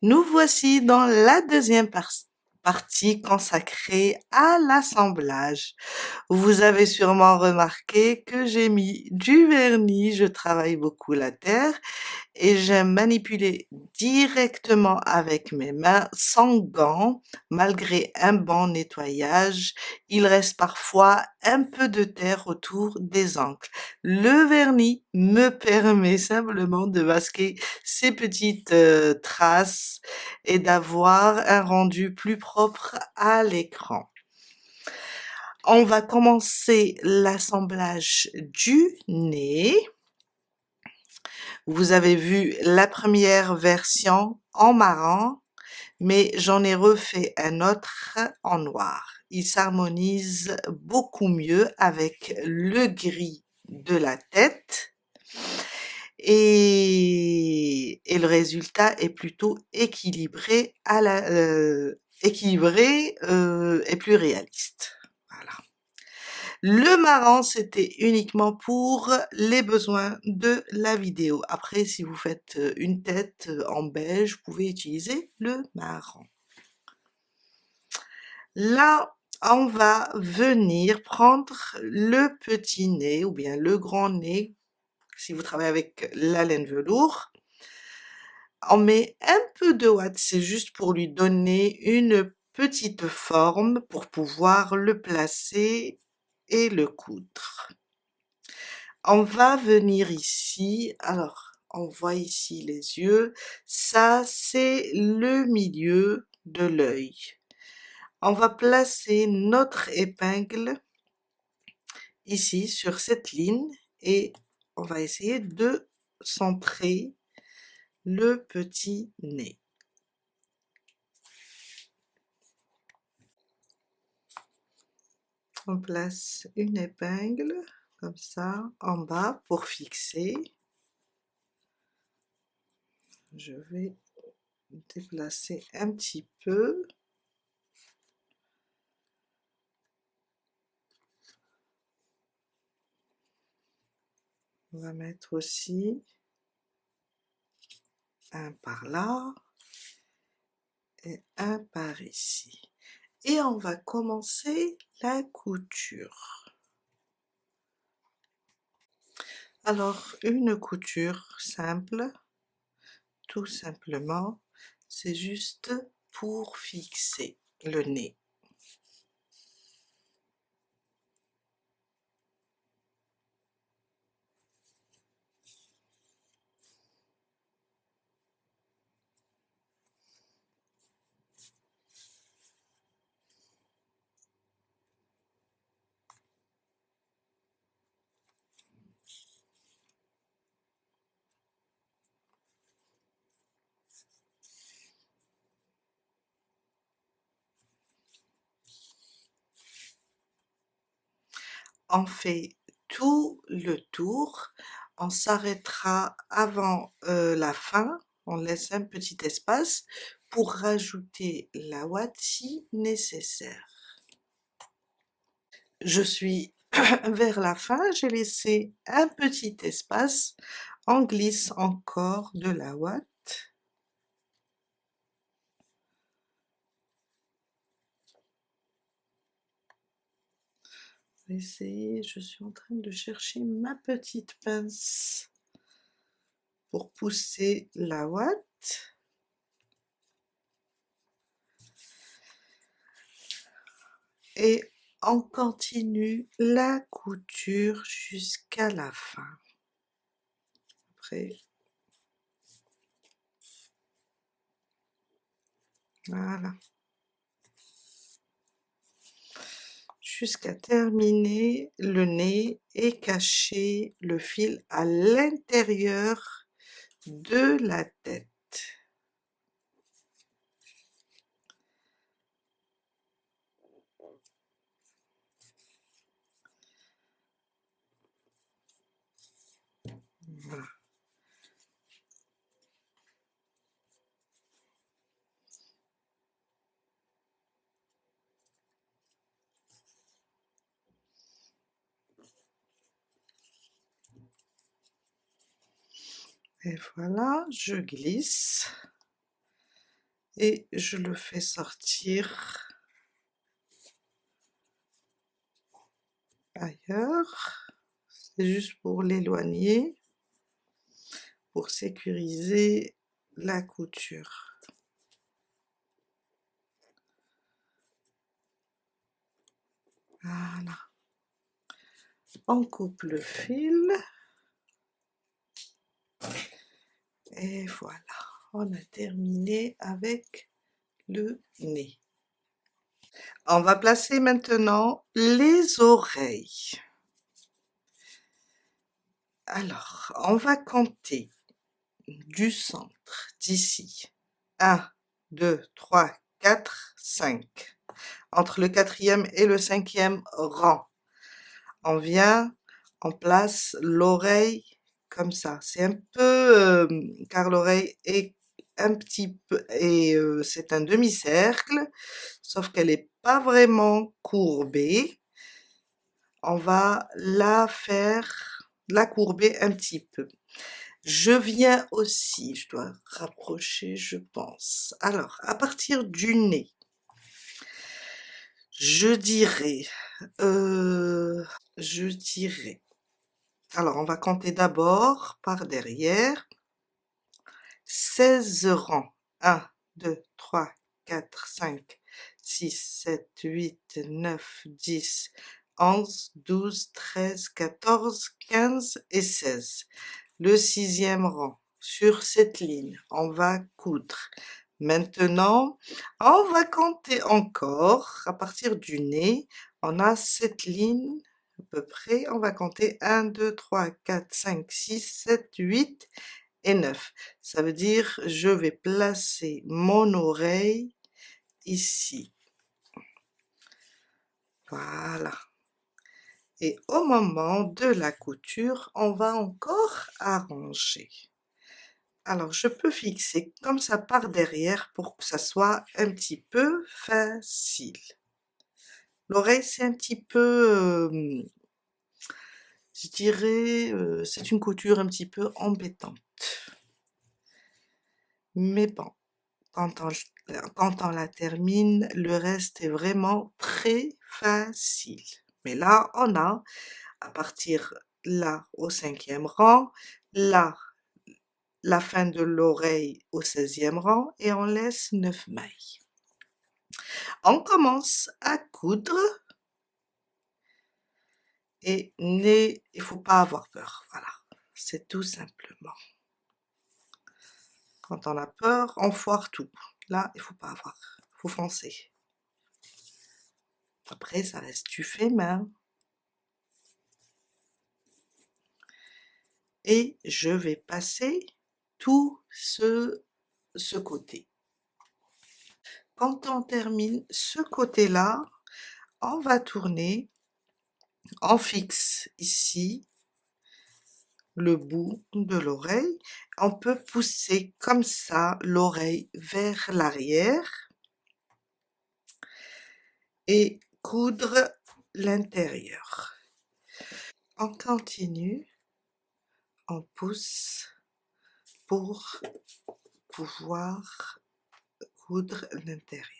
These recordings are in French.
Nous voici dans la deuxième partie consacrée à l'assemblage. Vous avez sûrement remarqué que j'ai mis du vernis, je travaille beaucoup la terre et j'aime manipuler directement avec mes mains sans gants. Malgré un bon nettoyage, il reste parfois un peu de terre autour des encres. Le vernis me permet simplement de masquer ces petites traces et d'avoir un rendu plus propre à l'écran. On va commencer l'assemblage du nez. Vous avez vu la première version en marron, mais j'en ai refait un autre en noir. Il s'harmonise beaucoup mieux avec le gris de la tête et le résultat est plutôt équilibré et plus réaliste. Voilà. Le marron, c'était uniquement pour les besoins de la vidéo. Après, si vous faites une tête en beige, vous pouvez utiliser le marron. Là, on va venir prendre le petit nez ou bien le grand nez, si vous travaillez avec la laine velours. On met un peu de ouate, c'est juste pour lui donner une petite forme pour pouvoir le placer et le coudre. On va venir ici, alors on voit ici les yeux, ça c'est le milieu de l'œil. On va placer notre épingle ici sur cette ligne et on va essayer de centrer le petit nez. On place une épingle comme ça en bas pour fixer. Je vais déplacer un petit peu. On va mettre aussi un par là et un par ici. Et on va commencer la couture. Alors, une couture simple, tout simplement, c'est juste pour fixer le nez. On fait tout le tour, on s'arrêtera avant la fin, on laisse un petit espace pour rajouter la ouate si nécessaire. Je suis vers la fin, j'ai laissé un petit espace, on glisse encore de la ouate. Essayer, je suis en train de chercher ma petite pince pour pousser la ouate. Et on continue la couture jusqu'à la fin. Après, voilà. Jusqu'à terminer le nez et cacher le fil à l'intérieur de la tête. Voilà. Et voilà, je glisse. et je le fais sortir ailleurs. C'est juste pour l'éloigner, pour sécuriser la couture. Voilà. On coupe le fil et voilà, on a terminé avec le nez. On va placer maintenant les oreilles. Alors, on va compter du centre, d'ici. 1, 2, 3, 4, 5. Entre le quatrième et le cinquième rang, on vient, on place l'oreille comme ça. C'est un peu, car l'oreille est un petit peu, et c'est un demi-cercle, sauf qu'elle n'est pas vraiment courbée. On va la courber un petit peu. Je viens aussi, je dois rapprocher, je pense. Alors, à partir du nez, je dirais, je dirais, alors on va compter d'abord par derrière, 16 rangs. 1, 2, 3, 4, 5, 6, 7, 8, 9, 10, 11, 12, 13, 14, 15 et 16. Le sixième rang. Sur cette ligne, on va coudre. Maintenant, on va compter encore. À partir du nez, on a cette ligne à peu près. On va compter 1, 2, 3, 4, 5, 6, 7, 8 et 9. Ça veut dire je vais placer mon oreille ici. Voilà. Et au moment de la couture, on va encore arranger. Alors, je peux fixer comme ça par derrière pour que ça soit un petit peu facile. L'oreille, c'est un petit peu, je dirais, c'est une couture un petit peu embêtante. Mais bon, quand on la termine, le reste est vraiment très facile. Mais là, on a, à partir là au cinquième rang, là, la fin de l'oreille au 16e rang et on laisse 9 mailles. On commence à coudre et il faut pas avoir peur, voilà, c'est tout simplement. Quand on a peur, on foire tout. Là, il faut pas avoir, faut foncer. Après, ça reste du fait main. Et je vais passer tout ce côté. Quand on termine ce côté-là, on va tourner, on fixe ici le bout de l'oreille. On peut pousser comme ça l'oreille vers l'arrière et coudre l'intérieur. On continue, on pousse pour pouvoir coudre l'intérieur.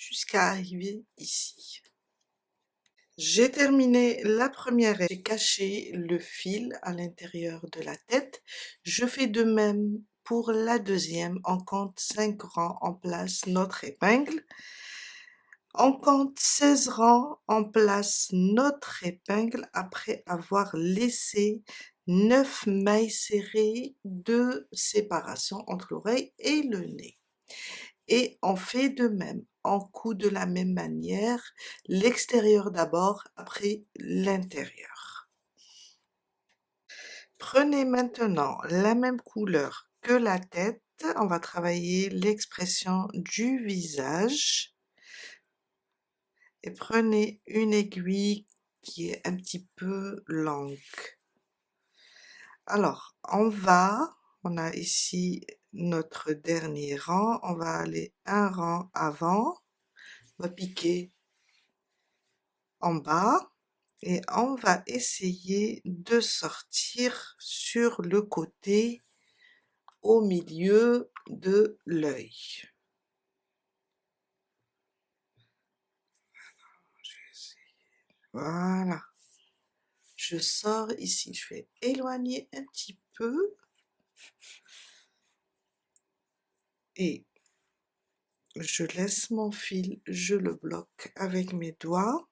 Jusqu'à arriver ici. J'ai terminé la première et j'ai caché le fil à l'intérieur de la tête. Je fais de même pour la deuxième. On compte 5 rangs, on place notre épingle. On compte 16 rangs, on place notre épingle après avoir laissé 9 mailles serrées de séparation entre l'oreille et le nez. Et on fait de même, on coud de la même manière, l'extérieur d'abord, après l'intérieur. Prenez maintenant la même couleur que la tête, on va travailler l'expression du visage. Et prenez une aiguille qui est un petit peu longue. Alors, on a ici notre dernier rang, on va aller un rang avant, on va piquer en bas et on va essayer de sortir sur le côté au milieu de l'œil. Voilà. Je sors ici, je vais éloigner un petit peu et je laisse mon fil, je le bloque avec mes doigts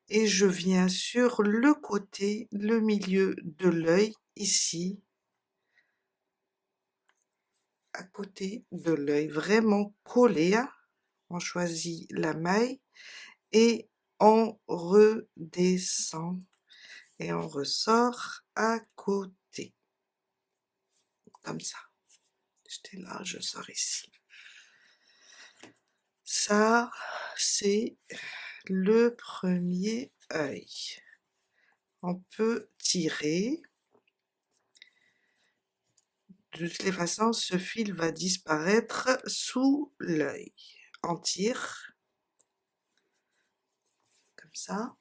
et je viens sur le côté, le milieu de l'œil, ici, à côté de l'œil, vraiment collé. On choisit la maille et on redescend et on ressort à côté, comme ça. J'étais là, je sors ici. Ça, c'est le premier œil. On peut tirer. De toutes les façons, ce fil va disparaître sous l'œil. On tire, comme ça.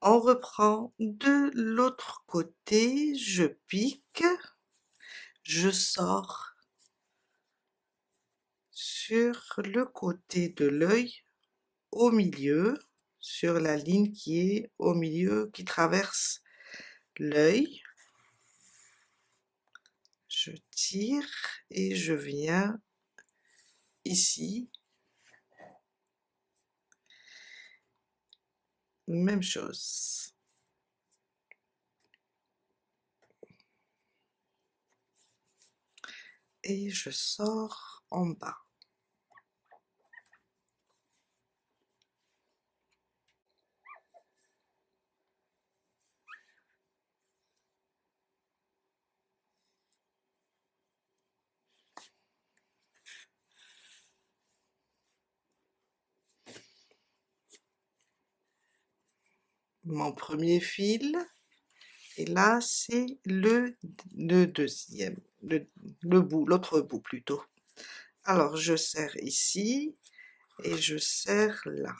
On reprend de l'autre côté, je pique, je sors sur le côté de l'œil, au milieu, sur la ligne qui est au milieu, qui traverse l'œil. Je tire et je viens ici. Même chose. Et je sors en bas. Mon premier fil, et là c'est le deuxième, le bout, l'autre bout plutôt. Alors je serre ici et je serre là.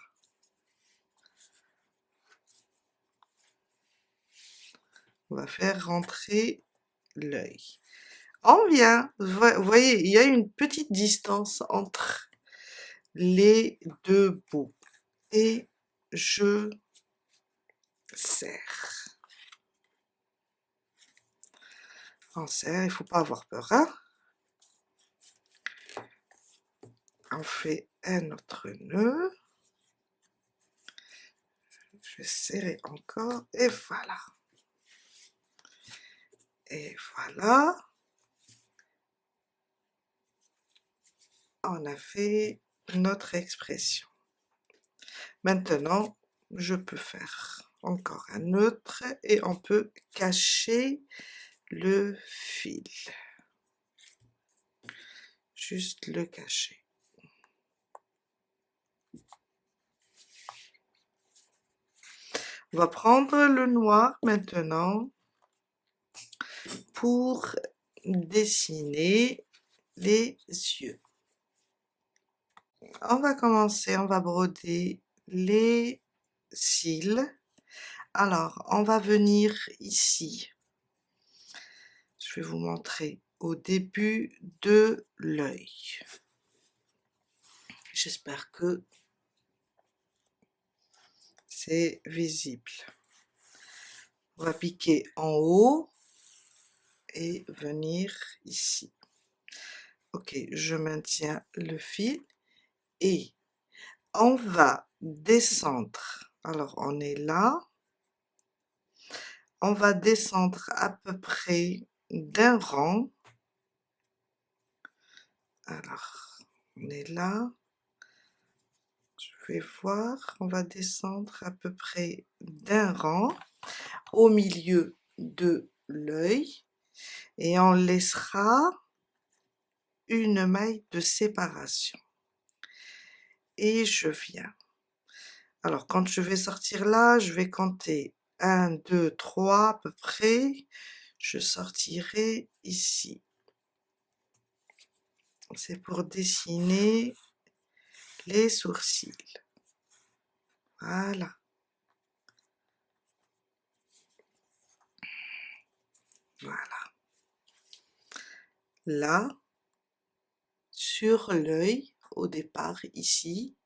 On va faire rentrer l'œil. On vient, vous voyez, il y a une petite distance entre les deux bouts et je serre. On serre, il ne faut pas avoir peur, hein? On fait un autre nœud. Je vais serrer encore et voilà. Et voilà. On a fait notre expression. Maintenant, je peux faire encore un autre et on peut cacher le fil. Juste le cacher. On va prendre le noir maintenant pour dessiner les yeux. On va commencer, on va broder les cils. Alors, on va venir ici. Je vais vous montrer au début de l'œil. J'espère que c'est visible. On va piquer en haut et venir ici. Ok, je maintiens le fil et on va descendre. Alors, on est là. On va descendre à peu près d'un rang. Alors, on est là. Je vais voir. On va descendre à peu près d'un rang au milieu de l'œil et on laissera une maille de séparation. Et je viens. Alors, quand je vais sortir là, je vais compter 1, 2, 3 à peu près. Je sortirai ici. C'est pour dessiner les sourcils. Voilà. Voilà. Là, sur l'œil, au départ, ici,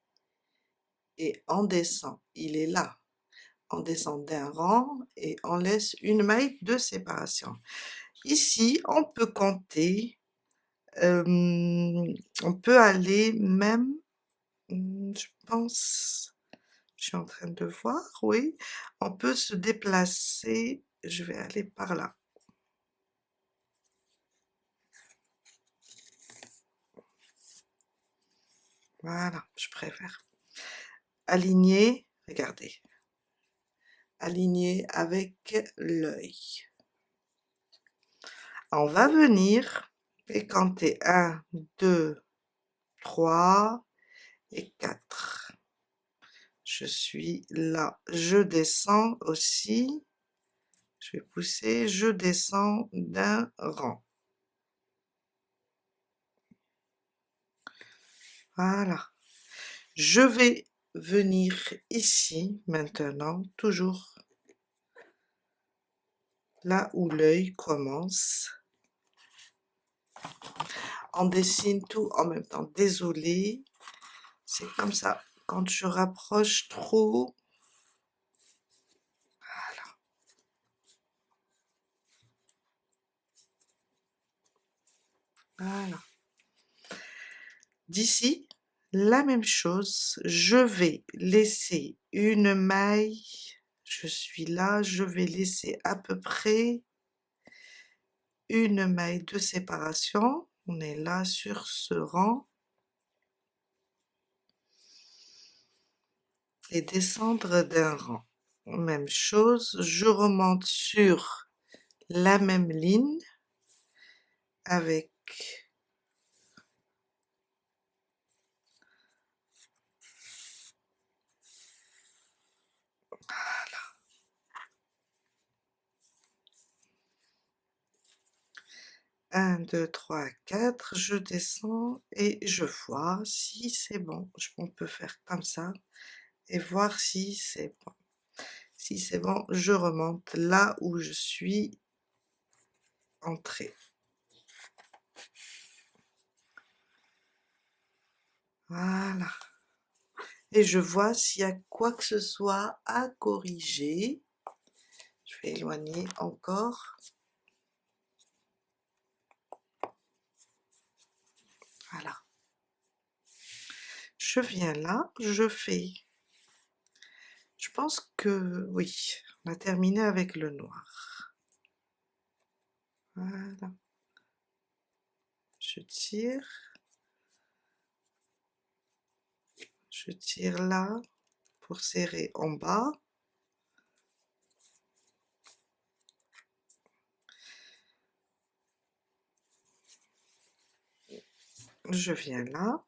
et on descend. Il est là. On descend d'un rang et on laisse une maille de séparation. Ici, on peut compter, on peut aller même, je pense, je suis en train de voir, oui, on peut se déplacer, je vais aller par là. Voilà, je préfère. Aligner, regardez, aligner avec l'œil. On va venir et compter 1, 2, 3 et 4. Je suis là, je descends aussi, je vais pousser, je descends d'un rang. Voilà. Je vais venir ici maintenant, toujours là où l'œil commence. On dessine tout en même temps. Désolée, c'est comme ça. Quand je rapproche trop, voilà. D'ici, la même chose. Je vais laisser une maille. Je suis là, je vais laisser à peu près une maille de séparation. On est là sur ce rang. Et descendre d'un rang. Même chose, je remonte sur la même ligne avec un, 2, 3, 4, je descends et je vois si c'est bon. On peut faire comme ça et voir si c'est bon. Si c'est bon, je remonte là où je suis entrée. Voilà. Et je vois s'il y a quoi que ce soit à corriger. Je vais éloigner encore. Voilà. Je viens là, je fais. Je pense que oui, on a terminé avec le noir. Voilà. Je tire là pour serrer en bas. Je viens là.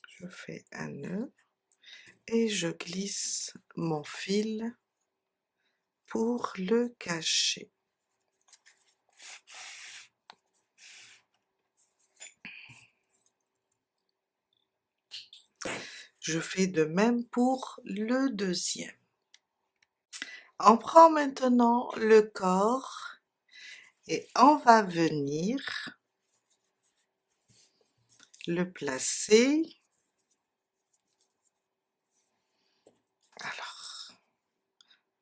Je fais un nœud et je glisse mon fil pour le cacher. Je fais de même pour le deuxième. On prend maintenant le corps et on va venir le placer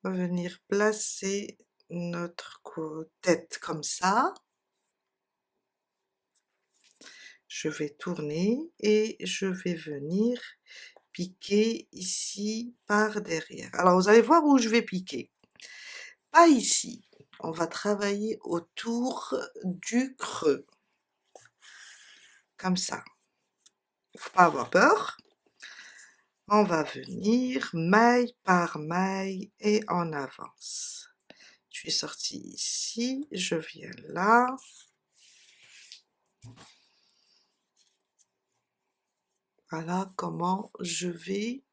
va venir placer notre tête comme ça. Je vais tourner et je vais venir piquer ici par derrière. Alors vous allez voir où je vais piquer. Pas ici, on va travailler autour du creux, comme ça. Faut pas avoir peur. On va venir maille par maille et on avance. Je suis sortie ici, je viens là. Voilà comment je vais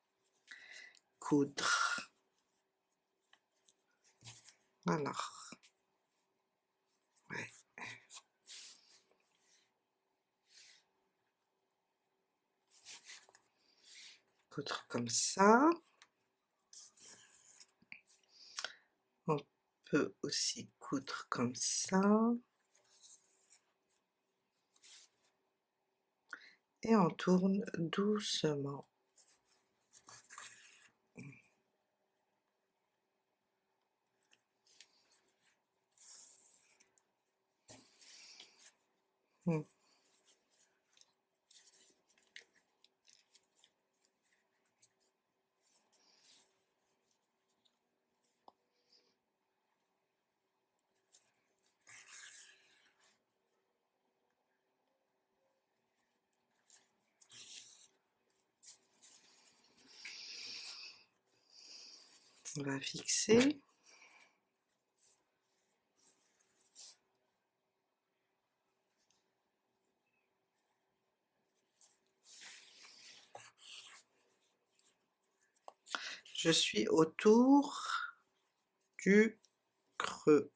coudre. Alors, ouais. Coudre comme ça. On peut aussi coudre comme ça. Et on tourne doucement. Hmm. On va fixer. Je suis autour du creux.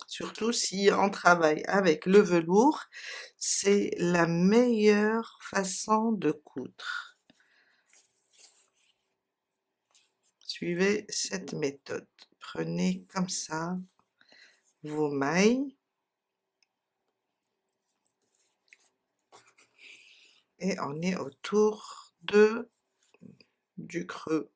Surtout si on travaille avec le velours, c'est la meilleure façon de coudre. Suivez cette méthode. Prenez comme ça vos mailles et on est autour du creux.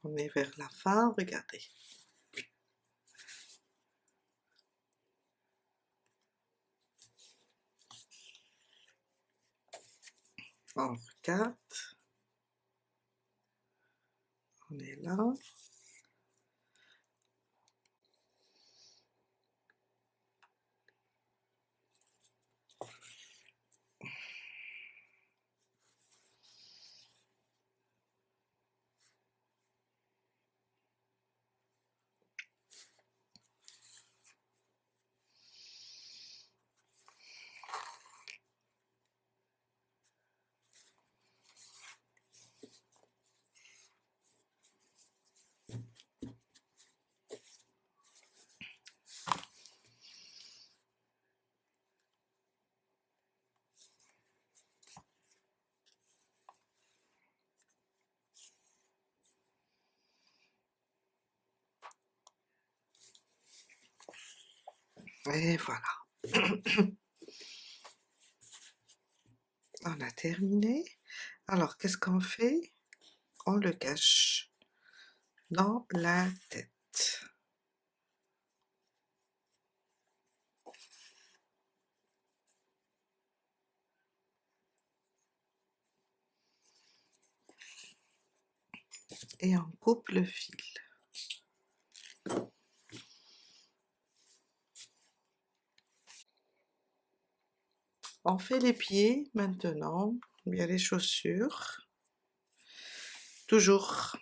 On est vers la fin, regardez. On regarde. On est là. Et voilà. On a terminé. Alors, qu'est-ce qu'on fait? On le cache dans la tête. Et on coupe le fil. On fait les pieds maintenant, bien les chaussures. Toujours,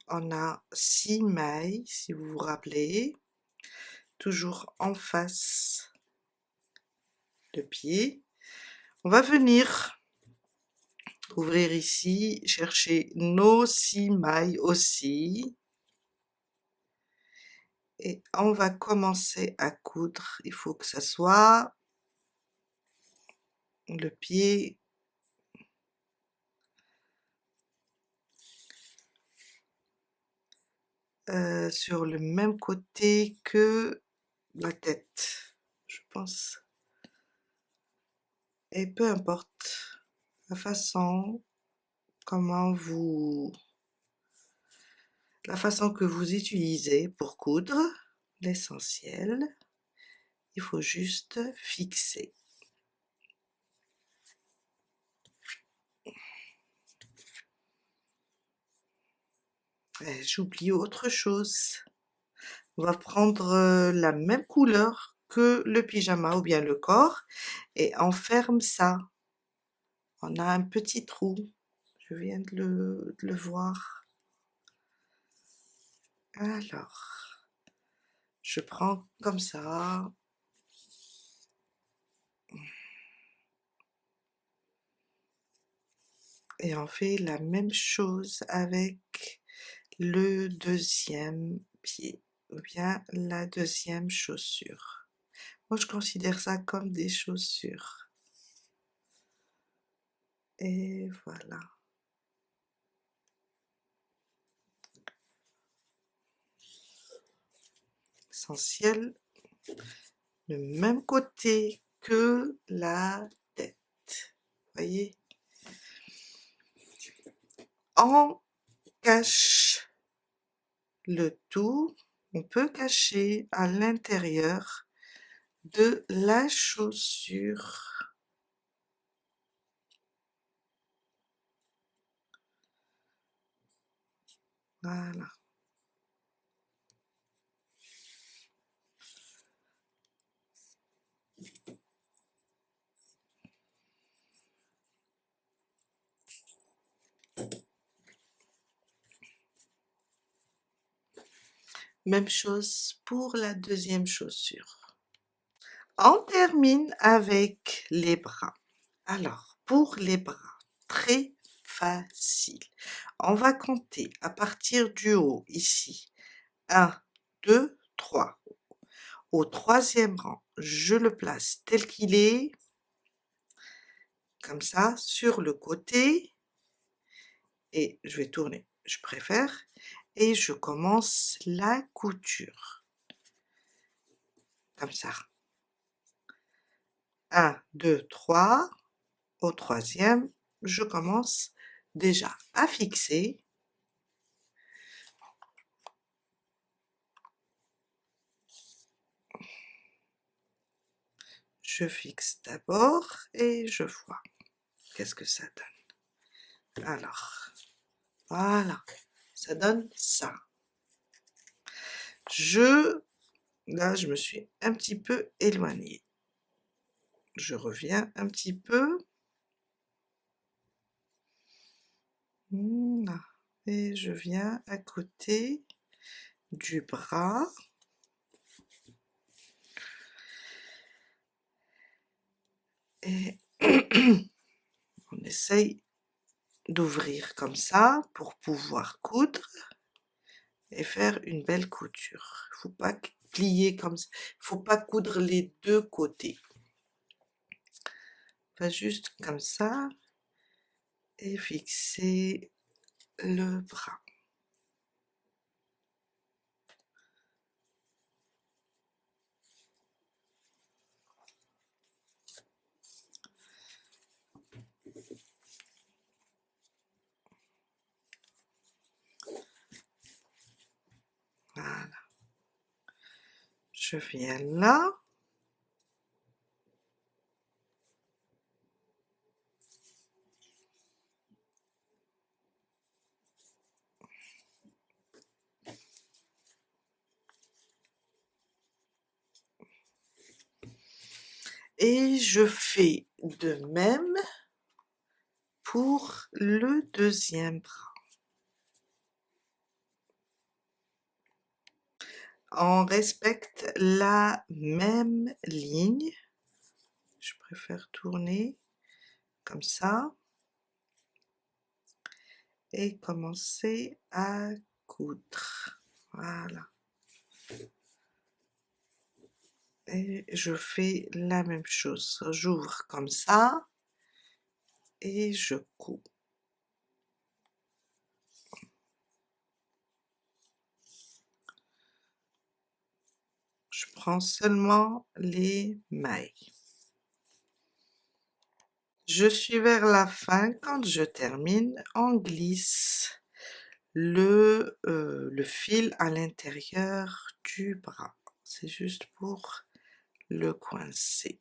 on a 6 mailles, si vous vous rappelez. Toujours en face le pied. On va venir ouvrir ici, chercher nos 6 mailles aussi. et on va commencer à coudre. Il faut que ça soit le pied sur le même côté que la tête, je pense. Et peu importe la façon, comment vous, la façon que vous utilisez pour coudre, l'essentiel, il faut juste fixer. J'oublie autre chose. On va prendre la même couleur que le pyjama ou bien le corps et on ferme ça. On a un petit trou. Je viens de le voir. Alors, je prends comme ça. Et on fait la même chose avec le deuxième pied ou bien la deuxième chaussure. Moi, je considère ça comme des chaussures. Et voilà. Essentiel, le même côté que la tête. Voyez? On cache le tout. On peut cacher à l'intérieur de la chaussure. Voilà. Même chose pour la deuxième chaussure. On termine avec les bras. Alors, pour les bras, très facile. On va compter à partir du haut, ici. 1, 2, 3. Au troisième rang, je le place tel qu'il est, comme ça, sur le côté, et je vais tourner, je préfère, et je commence la couture. Comme ça. 1, 2, 3. Au troisième, je commence déjà à fixer. Je fixe d'abord et je vois qu'est-ce que ça donne. Alors, voilà, ça donne ça. Là, je me suis un petit peu éloignée. Je reviens un petit peu. Là. Et je viens à côté du bras. Et on essaye d'ouvrir comme ça pour pouvoir coudre et faire une belle couture. Il ne faut pas plier comme ça. Il ne faut pas coudre les deux côtés. Pas juste comme ça et fixer le bras. Voilà. Je viens là. Et je fais de même pour le deuxième bras. On respecte la même ligne. Je préfère tourner comme ça et commencer à coudre. Voilà. Et je fais la même chose, j'ouvre comme ça et je couds. Je prends seulement les mailles. Je suis vers la fin, quand je termine, on glisse le fil à l'intérieur du bras. C'est juste pour le coincer.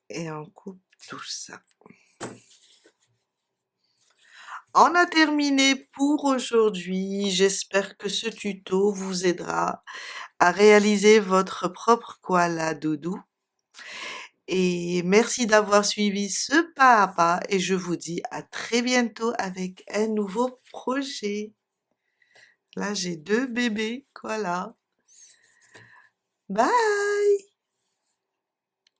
Et on coupe tout ça. On a terminé pour aujourd'hui. J'espère que ce tuto vous aidera à réaliser votre propre koala doudou. Et merci d'avoir suivi ce pas à pas et je vous dis à très bientôt avec un nouveau projet. Là, j'ai 2 bébés koalas. Bye!